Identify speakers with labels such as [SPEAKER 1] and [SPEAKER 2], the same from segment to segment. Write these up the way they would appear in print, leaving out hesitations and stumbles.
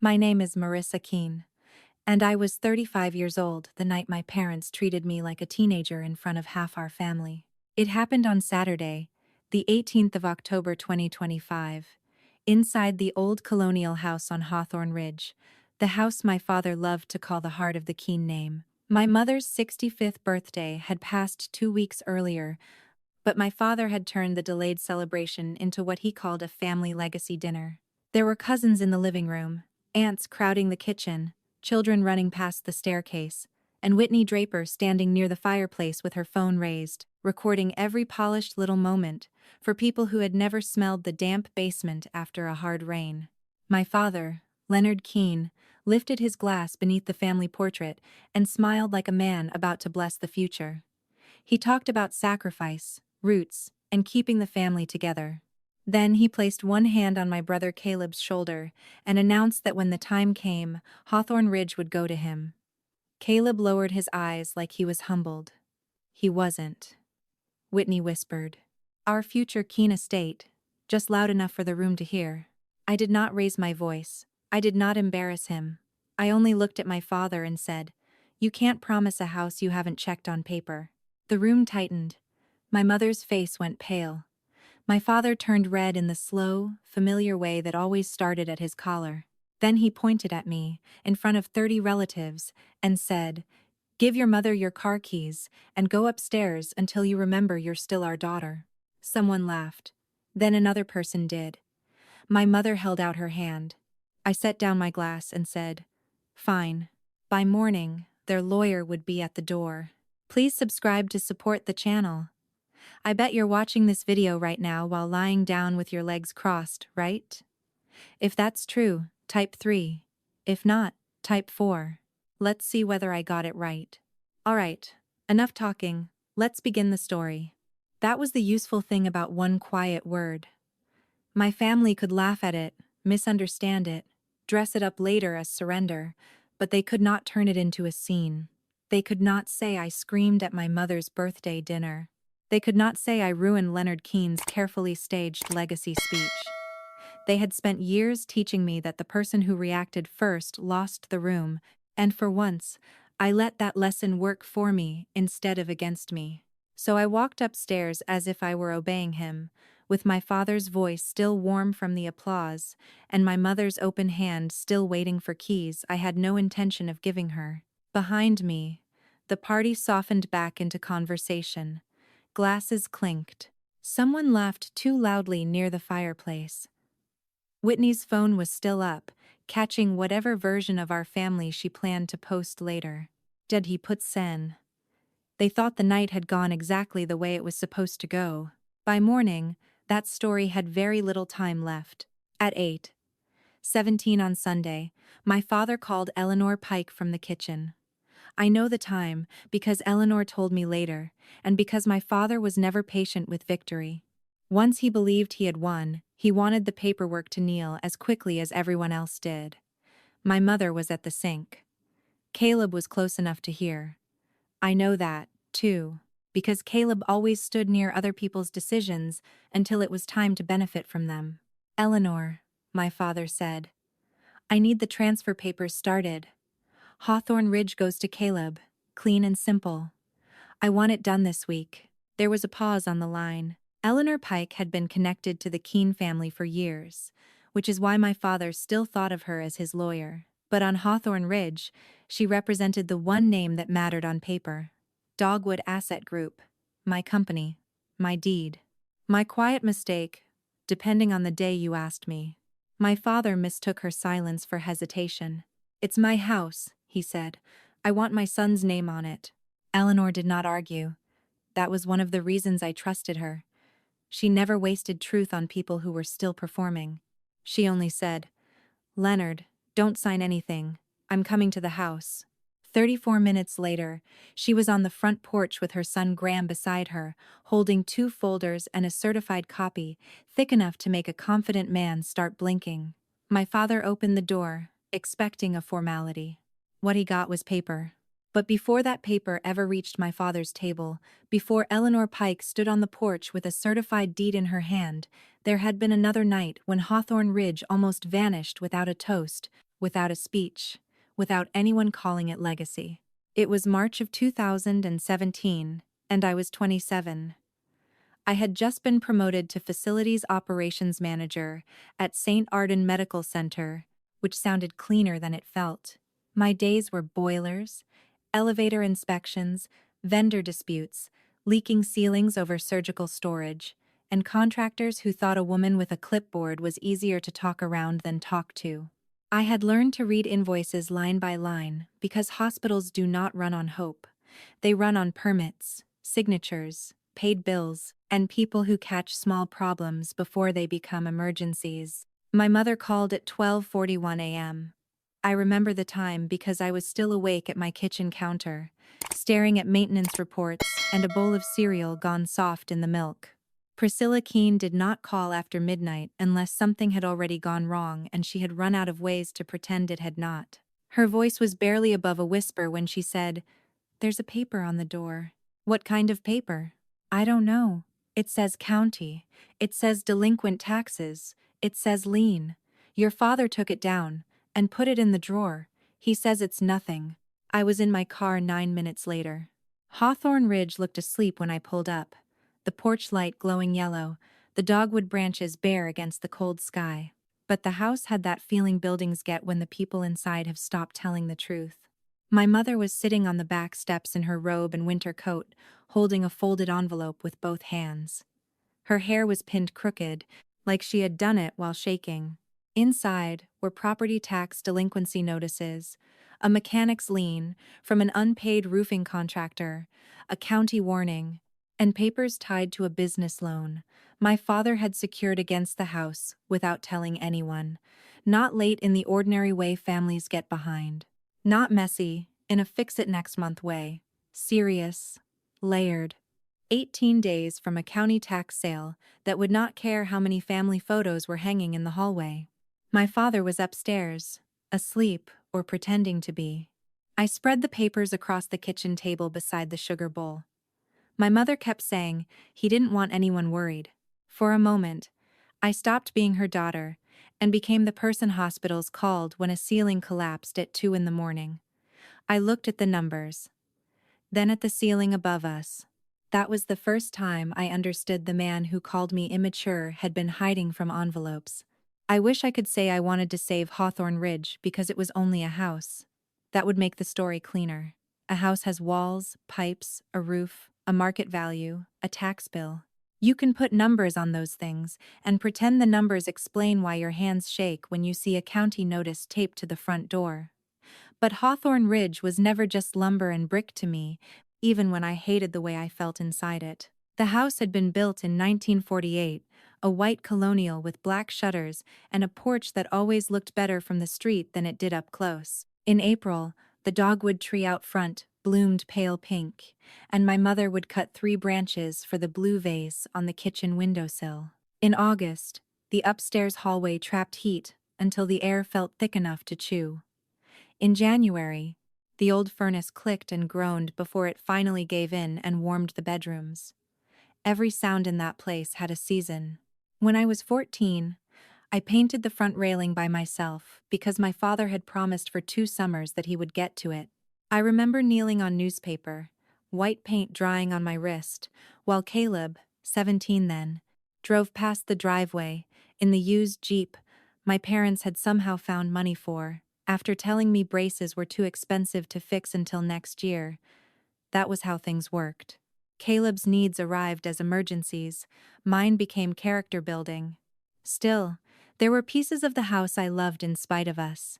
[SPEAKER 1] My name is Marissa Keene, and I was 35 years old the night my parents treated me like a teenager in front of half our family. It happened on Saturday, the 18th of October 2025, inside the old colonial house on Hawthorne Ridge, the house my father loved to call the heart of the Keene name. My mother's 65th birthday had passed 2 weeks earlier, but my father had turned the delayed celebration into what he called a family legacy dinner. There were cousins in the living room, aunts crowding the kitchen, children running past the staircase, and Whitney Draper standing near the fireplace with her phone raised, recording every polished little moment for people who had never smelled the damp basement after a hard rain. My father, Leonard Keene, lifted his glass beneath the family portrait and smiled like a man about to bless the future. He talked about sacrifice, roots, and keeping the family together. Then he placed one hand on my brother Caleb's shoulder and announced that when the time came, Hawthorne Ridge would go to him. Caleb lowered his eyes like he was humbled. He wasn't. Whitney whispered. Our future Keene estate, just loud enough for the room to hear. I did not raise my voice. I did not embarrass him. I only looked at my father and said, "You can't promise a house you haven't checked on paper." The room tightened. My mother's face went pale. My father turned red in the slow, familiar way that always started at his collar. Then he pointed at me, in front of 30 relatives, and said, "Give your mother your car keys, and go upstairs until you remember you're still our daughter." Someone laughed. Then another person did. My mother held out her hand. I set down my glass and said, "Fine." By morning, their lawyer would be at the door. Please subscribe to support the channel. I bet you're watching this video right now while lying down with your legs crossed, right? If that's true, type 3. If not, type 4. Let's see whether I got it right. Alright, enough talking, let's begin the story. That was the useful thing about one quiet word. My family could laugh at it, misunderstand it, dress it up later as surrender, but they could not turn it into a scene. They could not say I screamed at my mother's birthday dinner. They could not say I ruined Leonard Keene's carefully staged legacy speech. They had spent years teaching me that the person who reacted first lost the room, and for once, I let that lesson work for me instead of against me. So I walked upstairs as if I were obeying him, with my father's voice still warm from the applause, and my mother's open hand still waiting for keys I had no intention of giving her. Behind me, the party softened back into conversation. Glasses clinked. Someone laughed too loudly near the fireplace. Whitney's phone was still up, catching whatever version of our family she planned to post later. Did he put sen? They thought the night had gone exactly the way it was supposed to go. By morning, that story had very little time left. At 8:17 on Sunday, my father called Eleanor Pike from the kitchen. I know the time because Eleanor told me later, and because my father was never patient with victory. Once he believed he had won, he wanted the paperwork to kneel as quickly as everyone else did. My mother was at the sink. Caleb was close enough to hear. I know that, too, because Caleb always stood near other people's decisions until it was time to benefit from them. "Eleanor," my father said, "I need the transfer papers started. Hawthorne Ridge goes to Caleb, clean and simple. I want it done this week." There was a pause on the line. Eleanor Pike had been connected to the Keene family for years, which is why my father still thought of her as his lawyer. But on Hawthorne Ridge, she represented the one name that mattered on paper. Dogwood Asset Group. My company. My deed. My quiet mistake, depending on the day you asked me. My father mistook her silence for hesitation. "It's my house," he said. "I want my son's name on it." Eleanor did not argue. That was one of the reasons I trusted her. She never wasted truth on people who were still performing. She only said, "Leonard, don't sign anything. I'm coming to the house." 34 minutes later, she was on the front porch with her son Graham beside her, holding 2 folders and a certified copy, thick enough to make a confident man start blinking. My father opened the door, expecting a formality. What he got was paper. But before that paper ever reached my father's table, before Eleanor Pike stood on the porch with a certified deed in her hand, there had been another night when Hawthorne Ridge almost vanished without a toast, without a speech, without anyone calling it legacy. It was March of 2017, and I was 27. I had just been promoted to Facilities Operations Manager at St. Arden Medical Center, which sounded cleaner than it felt. My days were boilers, elevator inspections, vendor disputes, leaking ceilings over surgical storage, and contractors who thought a woman with a clipboard was easier to talk around than talk to. I had learned to read invoices line by line because hospitals do not run on hope. They run on permits, signatures, paid bills, and people who catch small problems before they become emergencies. My mother called at 12:41 a.m. I remember the time because I was still awake at my kitchen counter, staring at maintenance reports and a bowl of cereal gone soft in the milk. Priscilla Keene did not call after midnight unless something had already gone wrong and she had run out of ways to pretend it had not. Her voice was barely above a whisper when she said, "There's a paper on the door." "What kind of paper?" "I don't know. It says county. It says delinquent taxes. It says lien. Your father took it down and put it in the drawer. He says it's nothing." I was in my car 9 minutes later. Hawthorne Ridge looked asleep when I pulled up, the porch light glowing yellow, the dogwood branches bare against the cold sky. But the house had that feeling buildings get when the people inside have stopped telling the truth. My mother was sitting on the back steps in her robe and winter coat, holding a folded envelope with both hands. Her hair was pinned crooked, like she had done it while shaking. Inside were property tax delinquency notices, a mechanic's lien from an unpaid roofing contractor, a county warning, and papers tied to a business loan my father had secured against the house without telling anyone. Not late in the ordinary way families get behind. Not messy, in a fix-it-next-month way. Serious, layered. 18 days from a county tax sale that would not care how many family photos were hanging in the hallway. My father was upstairs, asleep or pretending to be. I spread the papers across the kitchen table beside the sugar bowl. My mother kept saying he didn't want anyone worried. For a moment, I stopped being her daughter and became the person hospitals called when a ceiling collapsed at 2 in the morning. I looked at the numbers, then at the ceiling above us. That was the first time I understood the man who called me immature had been hiding from envelopes. I wish I could say I wanted to save Hawthorne Ridge because it was only a house. That would make the story cleaner. A house has walls, pipes, a roof, a market value, a tax bill. You can put numbers on those things and pretend the numbers explain why your hands shake when you see a county notice taped to the front door. But Hawthorne Ridge was never just lumber and brick to me, even when I hated the way I felt inside it. The house had been built in 1948, a white colonial with black shutters and a porch that always looked better from the street than it did up close. In April, the dogwood tree out front bloomed pale pink, and my mother would cut 3 branches for the blue vase on the kitchen windowsill. In August, the upstairs hallway trapped heat until the air felt thick enough to chew. In January, the old furnace clicked and groaned before it finally gave in and warmed the bedrooms. Every sound in that place had a season. When I was 14, I painted the front railing by myself because my father had promised for 2 summers that he would get to it. I remember kneeling on newspaper, white paint drying on my wrist, while Caleb, 17 then, drove past the driveway in the used Jeep my parents had somehow found money for, after telling me braces were too expensive to fix until next year. That was how things worked. Caleb's needs arrived as emergencies, mine became character building. Still, there were pieces of the house I loved in spite of us.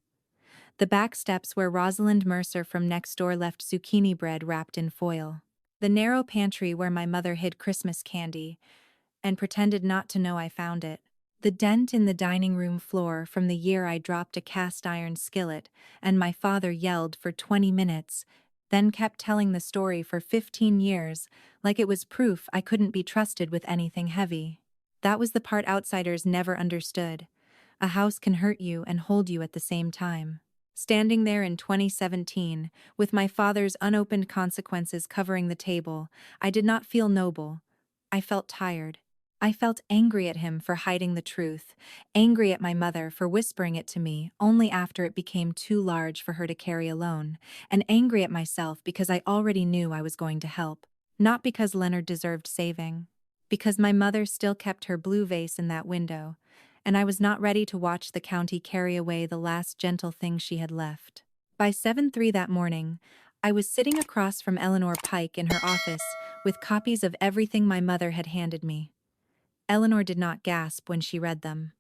[SPEAKER 1] The back steps where Rosalind Mercer from next door left zucchini bread wrapped in foil. The narrow pantry where my mother hid Christmas candy and pretended not to know I found it. The dent in the dining room floor from the year I dropped a cast iron skillet and my father yelled for 20 minutes, then kept telling the story for 15 years like it was proof I couldn't be trusted with anything heavy. That was the part outsiders never understood. A house can hurt you and hold you at the same time. Standing there in 2017, with my father's unopened consequences covering the table, I did not feel noble. I felt tired. I felt angry at him for hiding the truth, angry at my mother for whispering it to me only after it became too large for her to carry alone, and angry at myself because I already knew I was going to help. Not because Leonard deserved saving. Because my mother still kept her blue vase in that window, and I was not ready to watch the county carry away the last gentle thing she had left. By 7:03 that morning, I was sitting across from Eleanor Pike in her office with copies of everything my mother had handed me. Eleanor did not gasp when she read them.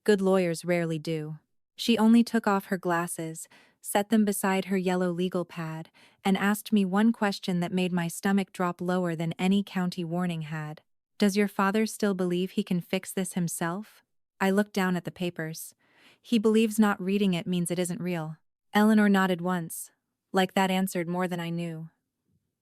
[SPEAKER 1] Good lawyers rarely do. She only took off her glasses, set them beside her yellow legal pad, and asked me one question that made my stomach drop lower than any county warning had. Does your father still believe he can fix this himself? I looked down at the papers. He believes not reading it means it isn't real. Eleanor nodded once, like that answered more than I knew.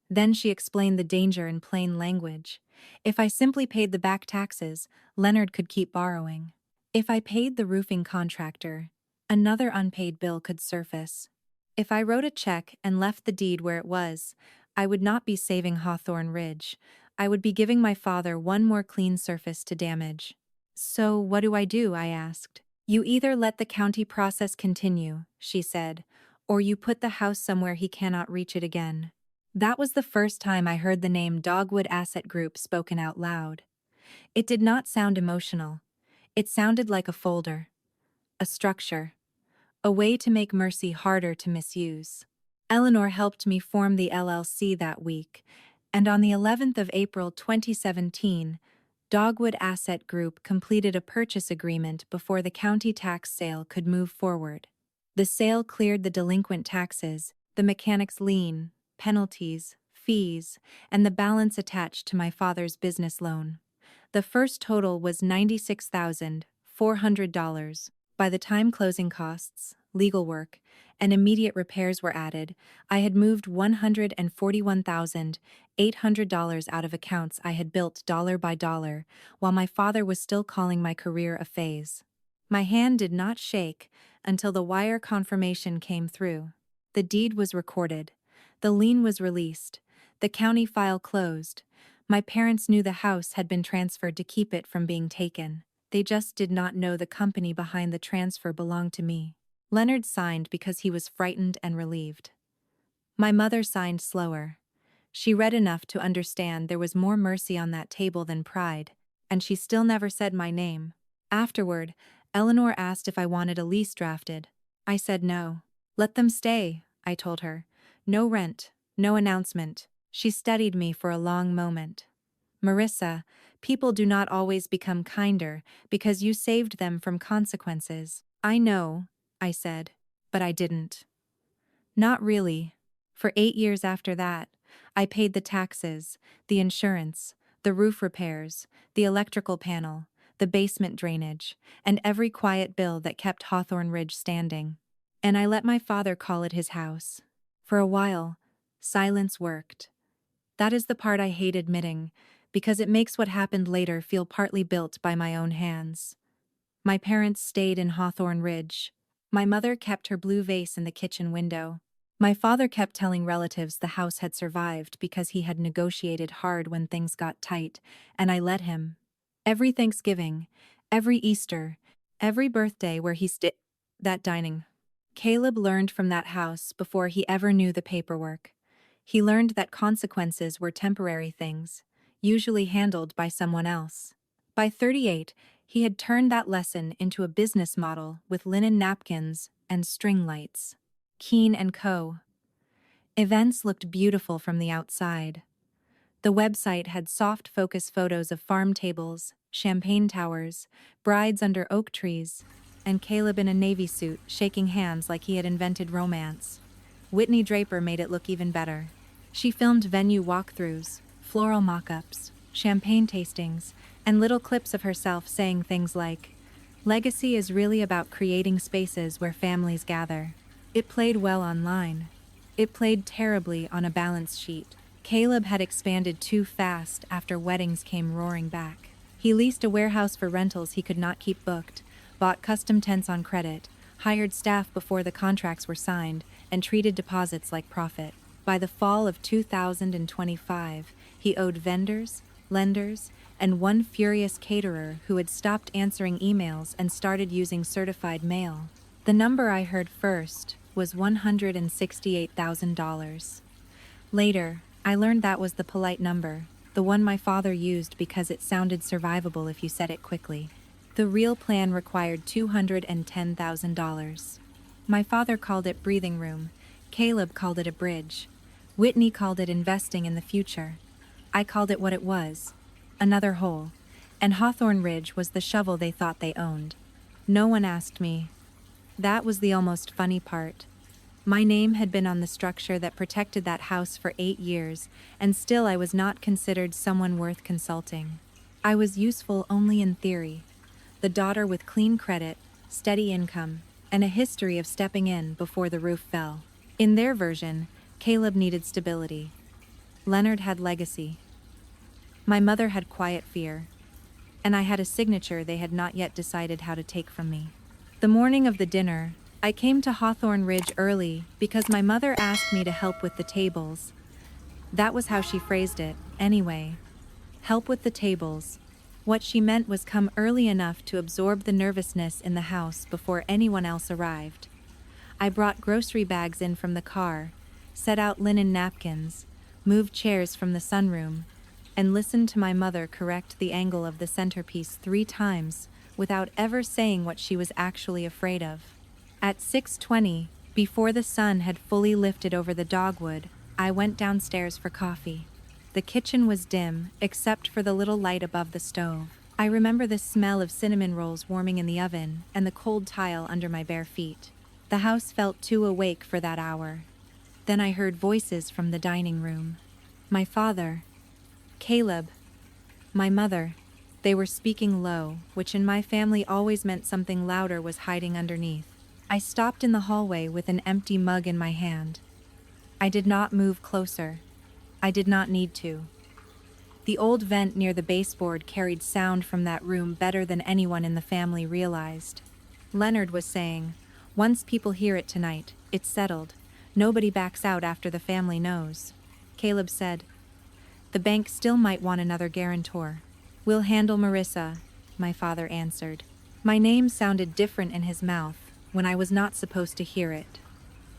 [SPEAKER 1] Then she explained the danger in plain language. If I simply paid the back taxes, Leonard could keep borrowing. If I paid the roofing contractor, another unpaid bill could surface. If I wrote a check and left the deed where it was, I would not be saving Hawthorne Ridge. I would be giving my father one more clean surface to damage. So what do? I asked. You either let the county process continue, she said, or you put the house somewhere he cannot reach it again. That was the first time I heard the name Dogwood Asset Group spoken out loud. It did not sound emotional. It sounded like a folder, a structure, a way to make mercy harder to misuse. Eleanor helped me form the LLC that week, and on the 11th of April 2017, Dogwood Asset Group completed a purchase agreement before the county tax sale could move forward. The sale cleared the delinquent taxes, the mechanic's lien, penalties, fees, and the balance attached to my father's business loan. The first total was $96,400. By the time closing costs, legal work, and immediate repairs were added, I had moved $141,800 out of accounts I had built dollar by dollar, while my father was still calling my career a phase. My hand did not shake until the wire confirmation came through. The deed was recorded. The lien was released. The county file closed. My parents knew the house had been transferred to keep it from being taken. They just did not know the company behind the transfer belonged to me. Leonard signed because he was frightened and relieved. My mother signed slower. She read enough to understand there was more mercy on that table than pride, and she still never said my name. Afterward, Eleanor asked if I wanted a lease drafted. I said no. Let them stay, I told her. No rent, no announcement. She studied me for a long moment. Marissa, people do not always become kinder because you saved them from consequences. I know, I said, but I didn't. Not really. For 8 years after that, I paid the taxes, the insurance, the roof repairs, the electrical panel, the basement drainage, and every quiet bill that kept Hawthorne Ridge standing. And I let my father call it his house. For a while, silence worked. That is the part I hate admitting, because it makes what happened later feel partly built by my own hands. My parents stayed in Hawthorne Ridge. My mother kept her blue vase in the kitchen window. My father kept telling relatives the house had survived because he had negotiated hard when things got tight, and I let him. Every Thanksgiving, every Easter, every birthday where he stayed, that dining. Caleb learned from that house before he ever knew the paperwork. He learned that consequences were temporary things, usually handled by someone else. By 38, he had turned that lesson into a business model with linen napkins and string lights. Keene & Co. Events looked beautiful from the outside. The website had soft focus photos of farm tables, champagne towers, brides under oak trees, and Caleb in a navy suit shaking hands like he had invented romance. Whitney Draper made it look even better. She filmed venue walkthroughs, floral mock-ups, champagne tastings, and little clips of herself saying things like, "Legacy is really about creating spaces where families gather." It played well online. It played terribly on a balance sheet. Caleb had expanded too fast after weddings came roaring back. He leased a warehouse for rentals he could not keep booked, bought custom tents on credit, hired staff before the contracts were signed, and treated deposits like profit. By the fall of 2025, he owed vendors, lenders, and one furious caterer who had stopped answering emails and started using certified mail. The number I heard first was $168,000. Later, I learned that was the polite number, the one my father used because it sounded survivable if you said it quickly. The real plan required $210,000. My father called it breathing room, Caleb called it a bridge, Whitney called it investing in the future. I called it what it was, another hole, and Hawthorne Ridge was the shovel they thought they owned. No one asked me. That was the almost funny part. My name had been on the structure that protected that house for 8 years, and still I was not considered someone worth consulting. I was useful only in theory. The daughter with clean credit, steady income, and a history of stepping in before the roof fell. In their version, Caleb needed stability. Leonard had legacy. My mother had quiet fear, and I had a signature they had not yet decided how to take from me. The morning of the dinner, I came to Hawthorne Ridge early because my mother asked me to help with the tables. That was how she phrased it, anyway. Help with the tables. What she meant was come early enough to absorb the nervousness in the house before anyone else arrived. I brought grocery bags in from the car, set out linen napkins, moved chairs from the sunroom, and listened to my mother correct the angle of the centerpiece 3 times without ever saying what she was actually afraid of. At 6:20, before the sun had fully lifted over the dogwood, I went downstairs for coffee. The kitchen was dim, except for the little light above the stove. I remember the smell of cinnamon rolls warming in the oven and the cold tile under my bare feet. The house felt too awake for that hour. Then I heard voices from the dining room. My father, Caleb, my mother. They were speaking low, which in my family always meant something louder was hiding underneath. I stopped in the hallway with an empty mug in my hand. I did not move closer. I did not need to. The old vent near the baseboard carried sound from that room better than anyone in the family realized. Leonard was saying, "Once people hear it tonight, it's settled. Nobody backs out after the family knows." Caleb said, "The bank still might want another guarantor." "We'll handle Marissa," my father answered. My name sounded different in his mouth when I was not supposed to hear it.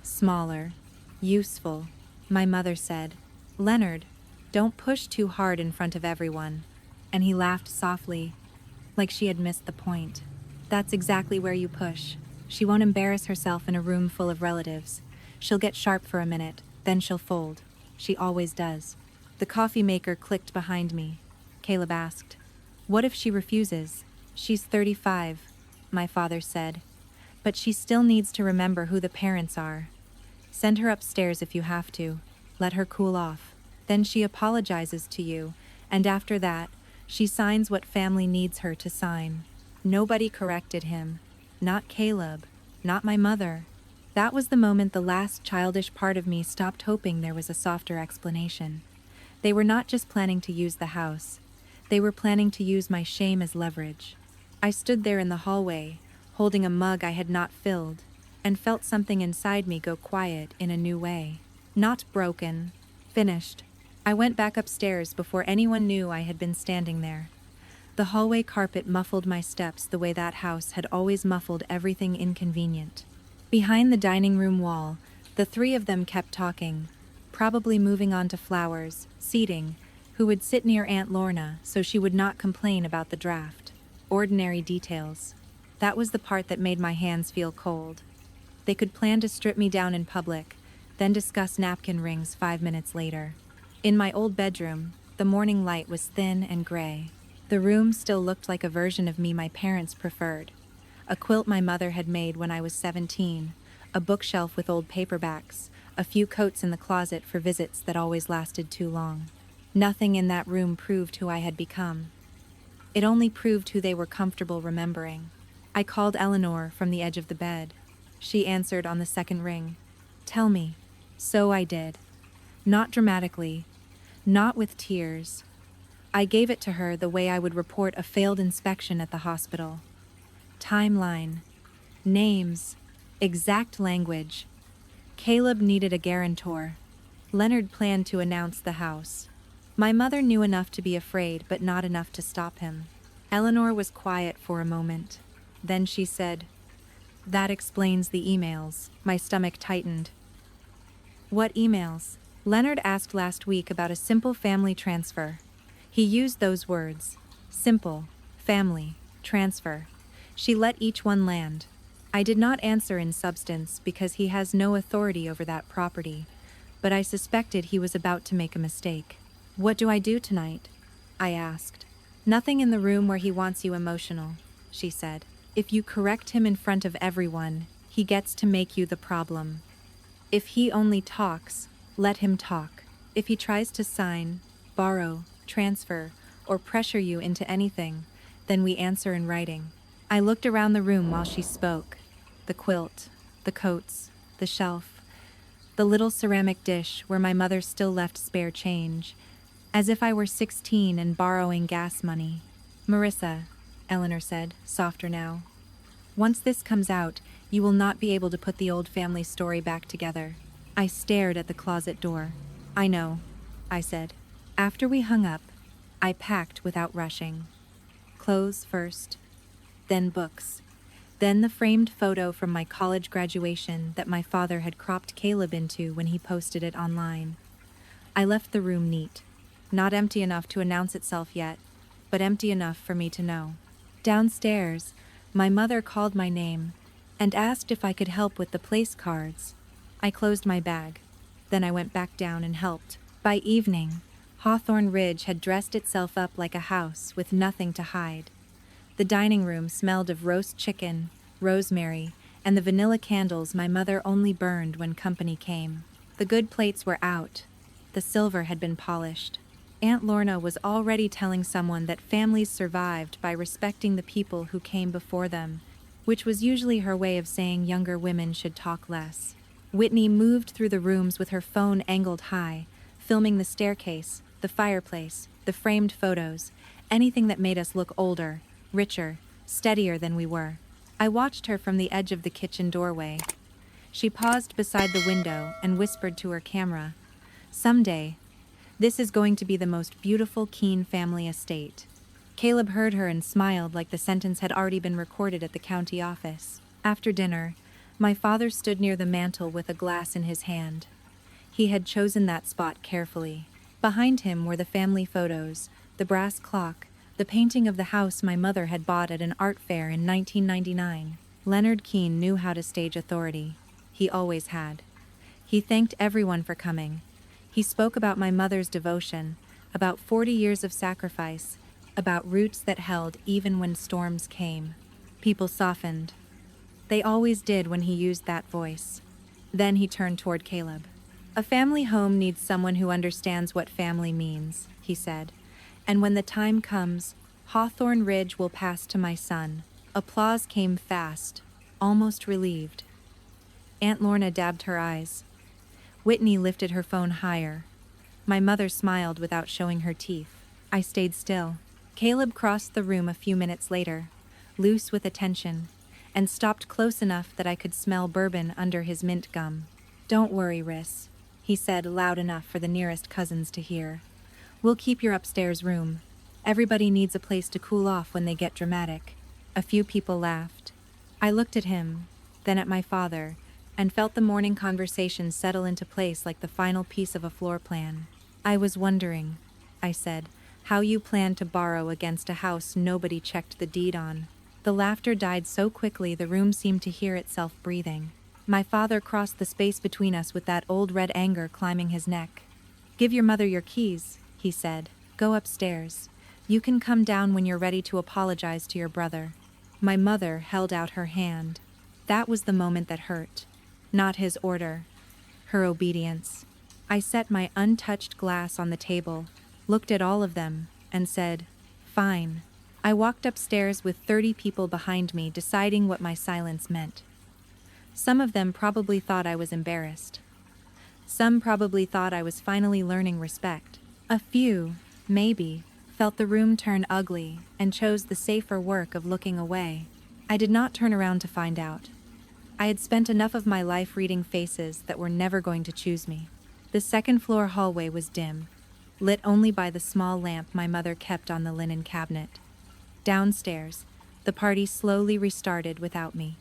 [SPEAKER 1] Smaller, useful, my mother said. "Leonard, don't push too hard in front of everyone." And he laughed softly, like she had missed the point. "That's exactly where you push. She won't embarrass herself in a room full of relatives. She'll get sharp for a minute, then she'll fold. She always does." The coffee maker clicked behind me. Caleb asked, "What if she refuses?" "She's 35, my father said. "But she still needs to remember who the parents are. Send her upstairs if you have to. Let her cool off. Then she apologizes to you, and after that, she signs what family needs her to sign." Nobody corrected him. Not Caleb. Not my mother. That was the moment the last childish part of me stopped hoping there was a softer explanation. They were not just planning to use the house. They were planning to use my shame as leverage. I stood there in the hallway, holding a mug I had not filled, and felt something inside me go quiet in a new way. Not broken. Finished. I went back upstairs before anyone knew I had been standing there. The hallway carpet muffled my steps the way that house had always muffled everything inconvenient. Behind the dining room wall, the 3 of them kept talking, probably moving on to flowers, seating, who would sit near Aunt Lorna so she would not complain about the draft. Ordinary details. That was the part that made my hands feel cold. They could plan to strip me down in public, then discuss napkin rings 5 minutes later. In my old bedroom, the morning light was thin and gray. The room still looked like a version of me my parents preferred. A quilt my mother had made when I was 17, a bookshelf with old paperbacks, a few coats in the closet for visits that always lasted too long. Nothing in that room proved who I had become. It only proved who they were comfortable remembering. I called Eleanor from the edge of the bed. She answered on the second ring. "Tell me." So I did. Not dramatically, not with tears. I gave it to her the way I would report a failed inspection at the hospital. Timeline, names, exact language. Caleb needed a guarantor. Leonard planned to announce the house. My mother knew enough to be afraid, but not enough to stop him. Eleanor was quiet for a moment. Then she said, "That explains the emails." My stomach tightened. "What emails?" "Leonard asked last week about a simple family transfer. He used those words. Simple, family, transfer. She let each one land. I did not answer in substance because he has no authority over that property, but I suspected he was about to make a mistake. "What do I do tonight?" I asked. "Nothing in the room where he wants you emotional," she said. "If you correct him in front of everyone, he gets to make you the problem. If he only talks, let him talk. If he tries to sign, borrow, transfer, or pressure you into anything, then we answer in writing." I looked around the room while she spoke. The quilt, the coats, the shelf, the little ceramic dish where my mother still left spare change, as if I were 16 and borrowing gas money. "Marissa," Eleanor said, softer now, "once this comes out, you will not be able to put the old family story back together." I stared at the closet door. "I know," I said. After we hung up, I packed without rushing. Clothes first, then books, then the framed photo from my college graduation that my father had cropped Caleb into when he posted it online. I left the room neat, not empty enough to announce itself yet, but empty enough for me to know. Downstairs, my mother called my name and asked if I could help with the place cards. I closed my bag. Then I went back down and helped. By evening, Hawthorne Ridge had dressed itself up like a house with nothing to hide. The dining room smelled of roast chicken, rosemary, and the vanilla candles my mother only burned when company came. The good plates were out. The silver had been polished. Aunt Lorna was already telling someone that families survived by respecting the people who came before them, which was usually her way of saying younger women should talk less. Whitney moved through the rooms with her phone angled high, filming the staircase, the fireplace, the framed photos, anything that made us look older, richer, steadier than we were. I watched her from the edge of the kitchen doorway. She paused beside the window and whispered to her camera, "Someday, this is going to be the most beautiful Keene family estate." Caleb heard her and smiled like the sentence had already been recorded at the county office. After dinner, my father stood near the mantel with a glass in his hand. He had chosen that spot carefully. Behind him were the family photos, the brass clock, the painting of the house my mother had bought at an art fair in 1999. Leonard Keene knew how to stage authority. He always had. He thanked everyone for coming. He spoke about my mother's devotion, about 40 years of sacrifice, about roots that held even when storms came. People softened. They always did when he used that voice. Then he turned toward Caleb. "A family home needs someone who understands what family means," he said. "And when the time comes, Hawthorne Ridge will pass to my son." Applause came fast, almost relieved. Aunt Lorna dabbed her eyes. Whitney lifted her phone higher. My mother smiled without showing her teeth. I stayed still. Caleb crossed the room a few minutes later, loose with attention, and stopped close enough that I could smell bourbon under his mint gum. "Don't worry, Riss," he said loud enough for the nearest cousins to hear. "We'll keep your upstairs room. Everybody needs a place to cool off when they get dramatic." A few people laughed. I looked at him, then at my father, and felt the morning conversation settle into place like the final piece of a floor plan. "I was wondering," I said, "how you plan to borrow against a house nobody checked the deed on." The laughter died so quickly the room seemed to hear itself breathing. My father crossed the space between us with that old red anger climbing his neck. "Give your mother your keys," he said. "Go upstairs. You can come down when you're ready to apologize to your brother." My mother held out her hand. That was the moment that hurt. Not his order, her obedience. I set my untouched glass on the table, looked at all of them, and said, "Fine." I walked upstairs with 30 people behind me, deciding what my silence meant. Some of them probably thought I was embarrassed. Some probably thought I was finally learning respect. A few, maybe, felt the room turn ugly and chose the safer work of looking away. I did not turn around to find out. I had spent enough of my life reading faces that were never going to choose me. The second-floor hallway was dim. lit only by the small lamp my mother kept on the linen cabinet. Downstairs, the party slowly restarted without me.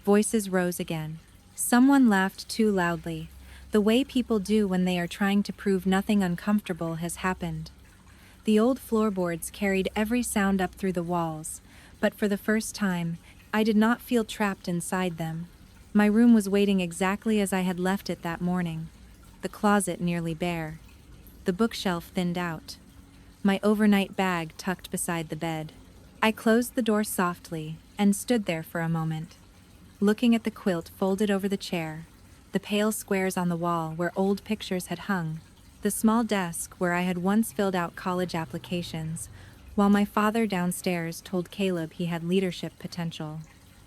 [SPEAKER 1] Voices rose again. Someone laughed too loudly, the way people do when they are trying to prove nothing uncomfortable has happened. The old floorboards carried every sound up through the walls, but for the first time, I did not feel trapped inside them. My room was waiting exactly as I had left it that morning. The closet nearly bare. The bookshelf thinned out. My overnight bag tucked beside the bed. I closed the door softly and stood there for a moment, looking at the quilt folded over the chair, the pale squares on the wall where old pictures had hung, the small desk where I had once filled out college applications, while my father downstairs told Caleb he had leadership potential.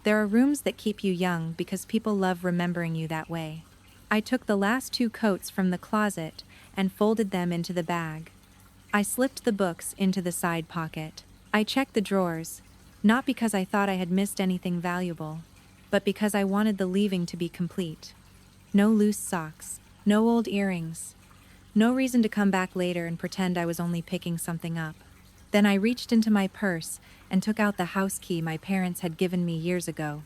[SPEAKER 1] There are rooms that keep you young because people love remembering you that way. I took the last 2 coats from the closet and folded them into the bag. I slipped the books into the side pocket. I checked the drawers, not because I thought I had missed anything valuable, but because I wanted the leaving to be complete. No loose socks, no old earrings, no reason to come back later and pretend I was only picking something up. Then I reached into my purse and took out the house key my parents had given me years ago.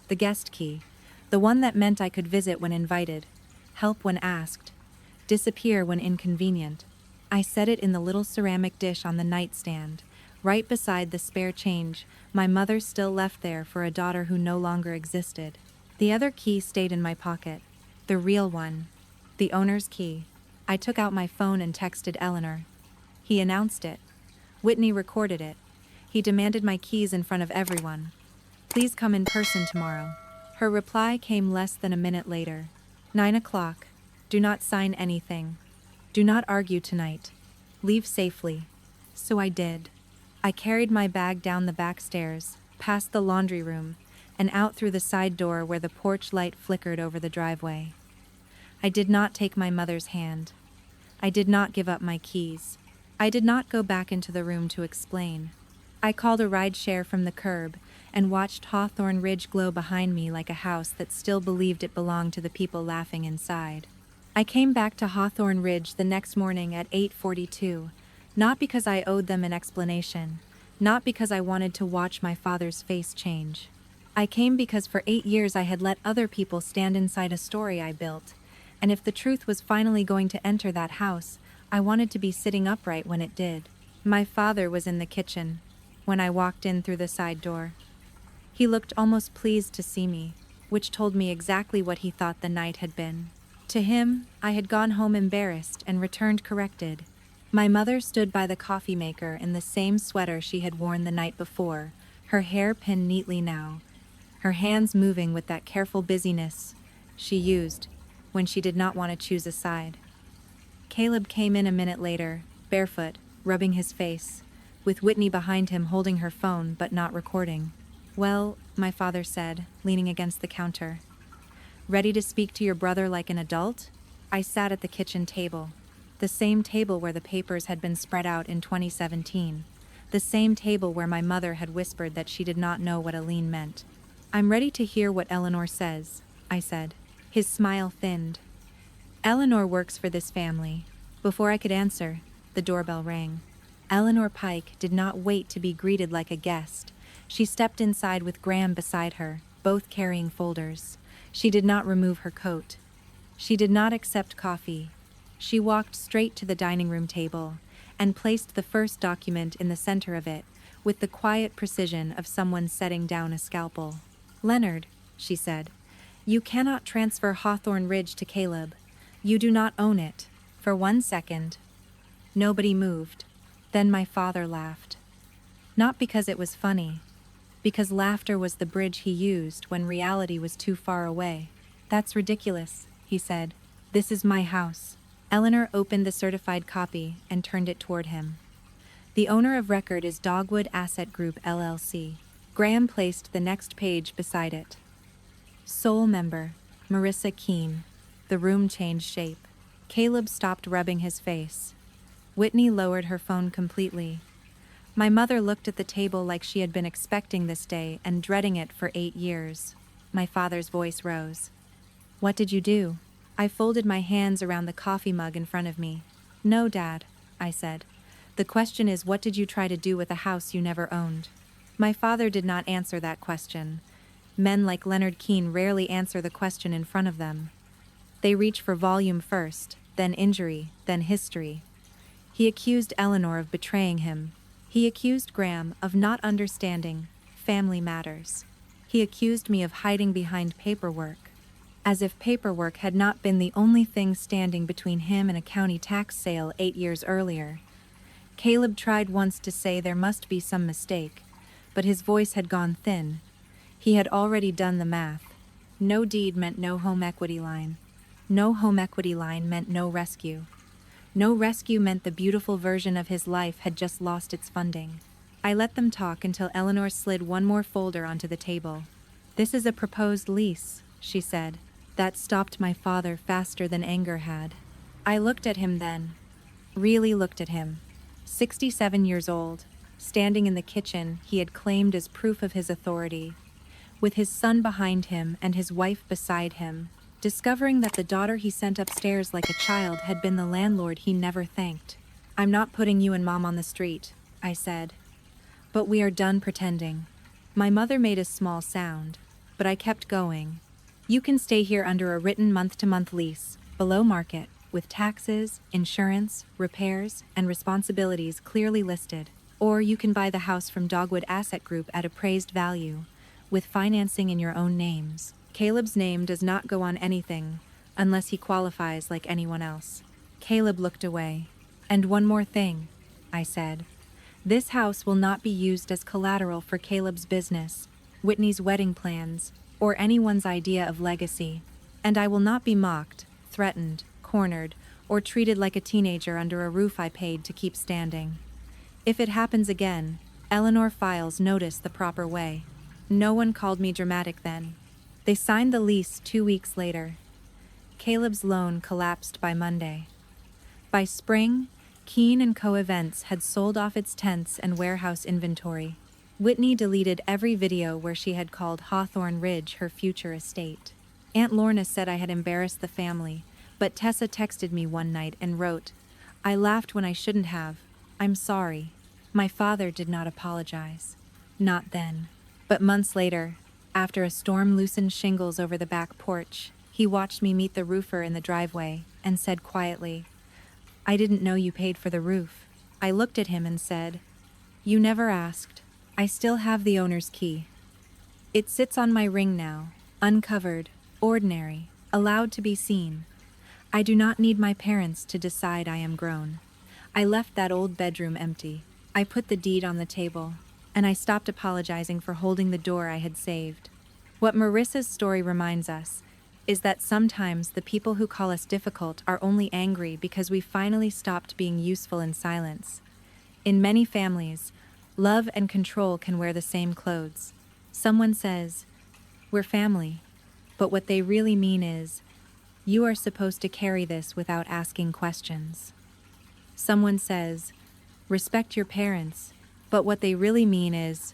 [SPEAKER 1] The guest key, the one that meant I could visit when invited, help when asked, disappear when inconvenient. I set it in the little ceramic dish on the nightstand, right beside the spare change my mother still left there for a daughter who no longer existed. The other key stayed in my pocket, the real one, the owner's key. I took out my phone and texted Eleanor. He announced it. Whitney recorded it. He demanded my keys in front of everyone. Please come in person tomorrow. Her reply came less than a minute later. 9 o'clock. Do not sign anything. Do not argue tonight. Leave safely. So I did. I carried my bag down the back stairs, past the laundry room, and out through the side door where the porch light flickered over the driveway. I did not take my mother's hand. I did not give up my keys. I did not go back into the room to explain. I called a rideshare from the curb and watched Hawthorne Ridge glow behind me like a house that still believed it belonged to the people laughing inside. I came back to Hawthorne Ridge the next morning at 8:42, not because I owed them an explanation, not because I wanted to watch my father's face change. I came because for 8 years I had let other people stand inside a story I built, and if the truth was finally going to enter that house, I wanted to be sitting upright when it did. My father was in the kitchen when I walked in through the side door. He looked almost pleased to see me, which told me exactly what he thought the night had been. To him, I had gone home embarrassed and returned corrected. My mother stood by the coffee maker in the same sweater she had worn the night before, her hair pinned neatly now, her hands moving with that careful busyness she used when she did not want to choose a side. Caleb came in a minute later, barefoot, rubbing his face, with Whitney behind him holding her phone but not recording. Well, my father said, leaning against the counter. Ready to speak to your brother like an adult? I sat at the kitchen table, the same table where the papers had been spread out in 2017, the same table where my mother had whispered that she did not know what a lien meant. I'm ready to hear what Eleanor says, I said. His smile thinned. Eleanor works for this family. Before I could answer, the doorbell rang. Eleanor Pike did not wait to be greeted like a guest. She stepped inside with Graham beside her, both carrying folders. She did not remove her coat. She did not accept coffee. She walked straight to the dining room table and placed the first document in the center of it with the quiet precision of someone setting down a scalpel. Leonard, she said, you cannot transfer Hawthorne Ridge to Caleb. You do not own it. For 1 second. Nobody moved. Then my father laughed. Not because it was funny, because laughter was the bridge he used when reality was too far away. That's ridiculous, he said. This is my house. Eleanor opened the certified copy and turned it toward him. The owner of record is Dogwood Asset Group, LLC. Graham placed the next page beside it. Sole member, Marissa Keene. The room changed shape. Caleb stopped rubbing his face. Whitney lowered her phone completely. My mother looked at the table like she had been expecting this day and dreading it for 8 years. My father's voice rose. What did you do? I folded my hands around the coffee mug in front of me. No, Dad. I said. "The question is, what did you try to do with a house you never owned?" My father did not answer that question. Men like Leonard Keene rarely answer the question in front of them. They reach for volume first, then injury, then history. He accused Eleanor of betraying him. He accused Graham of not understanding family matters. He accused me of hiding behind paperwork, as if paperwork had not been the only thing standing between him and a county tax sale 8 years earlier. Caleb tried once to say there must be some mistake, but his voice had gone thin. He had already done the math. No deed meant no home equity line. No home equity line meant no rescue. No rescue meant the beautiful version of his life had just lost its funding. I let them talk until Eleanor slid one more folder onto the table. "This is a proposed lease," she said. That stopped my father faster than anger had. I looked at him then. Really looked at him. 67 years old, standing in the kitchen he had claimed as proof of his authority, with his son behind him and his wife beside him, discovering that the daughter he sent upstairs like a child had been the landlord he never thanked. "I'm not putting you and Mom on the street," I said. "But we are done pretending." My mother made a small sound, but I kept going. "You can stay here under a written month-to-month lease, below market, with taxes, insurance, repairs, and responsibilities clearly listed. Or you can buy the house from Dogwood Asset Group at appraised value, with financing in your own names. Caleb's name does not go on anything, unless he qualifies like anyone else." Caleb looked away. "And one more thing," I said. "This house will not be used as collateral for Caleb's business, Whitney's wedding plans, or anyone's idea of legacy. And I will not be mocked, threatened, cornered, or treated like a teenager under a roof I paid to keep standing. If it happens again, Eleanor files notice the proper way." No one called me dramatic then. They signed the lease 2 weeks later. Caleb's loan collapsed by Monday. By spring, Keene and Co. Events had sold off its tents and warehouse inventory. Whitney deleted every video where she had called Hawthorne Ridge her future estate. Aunt Lorna said I had embarrassed the family, but Tessa texted me one night and wrote, "I laughed when I shouldn't have. I'm sorry." My father did not apologize. Not then. But months later, after a storm loosened shingles over the back porch, he watched me meet the roofer in the driveway and said quietly, "I didn't know you paid for the roof." I looked at him and said, "You never asked. I still have the owner's key. It sits on my ring now, uncovered, ordinary, allowed to be seen. I do not need my parents to decide I am grown." I left that old bedroom empty. I put the deed on the table, and I stopped apologizing for holding the door I had saved. What Marissa's story reminds us is that sometimes the people who call us difficult are only angry because we finally stopped being useful in silence. In many families, love and control can wear the same clothes. Someone says, "We're family," but what they really mean is, "You are supposed to carry this without asking questions." Someone says, "Respect your parents," but what they really mean is,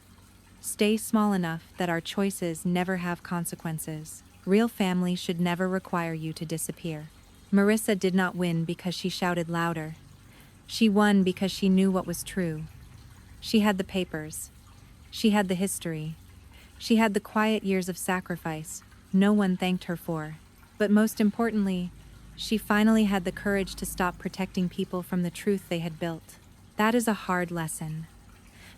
[SPEAKER 1] "Stay small enough that our choices never have consequences." Real family should never require you to disappear. Marissa did not win because she shouted louder. She won because she knew what was true. She had the papers. She had the history. She had the quiet years of sacrifice no one thanked her for. But most importantly, she finally had the courage to stop protecting people from the truth they had built. That is a hard lesson.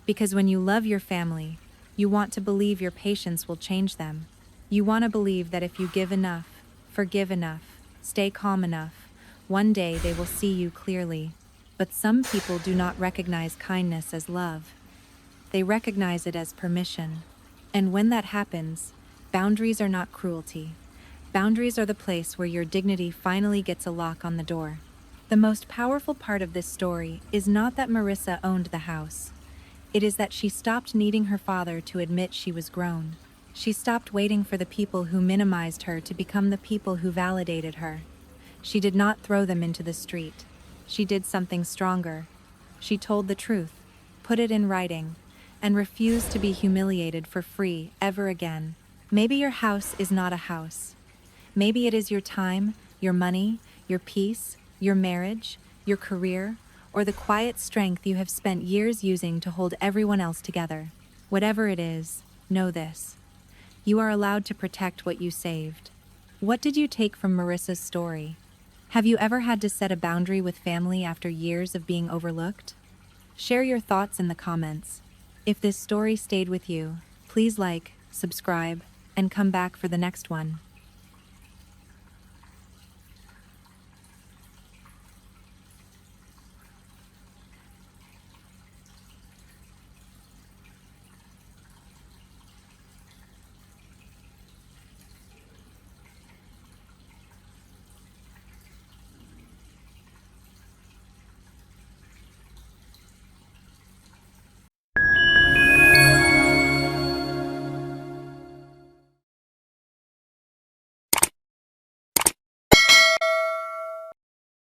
[SPEAKER 1] Because when you love your family, you want to believe your patience will change them. You want to believe that if you give enough, forgive enough, stay calm enough, one day they will see you clearly. But some people do not recognize kindness as love. They recognize it as permission. And when that happens, boundaries are not cruelty. Boundaries are the place where your dignity finally gets a lock on the door. The most powerful part of this story is not that Marissa owned the house. It is that she stopped needing her father to admit she was grown. She stopped waiting for the people who minimized her to become the people who validated her. She did not throw them into the street. She did something stronger. She told the truth, put it in writing, and refused to be humiliated for free ever again. Maybe your house is not a house. Maybe it is your time, your money, your peace, your marriage, your career, or the quiet strength you have spent years using to hold everyone else together. Whatever it is, know this. You are allowed to protect what you saved. What did you take from Marissa's story? Have you ever had to set a boundary with family after years of being overlooked? Share your thoughts in the comments. If this story stayed with you, please like, subscribe, and come back for the next one.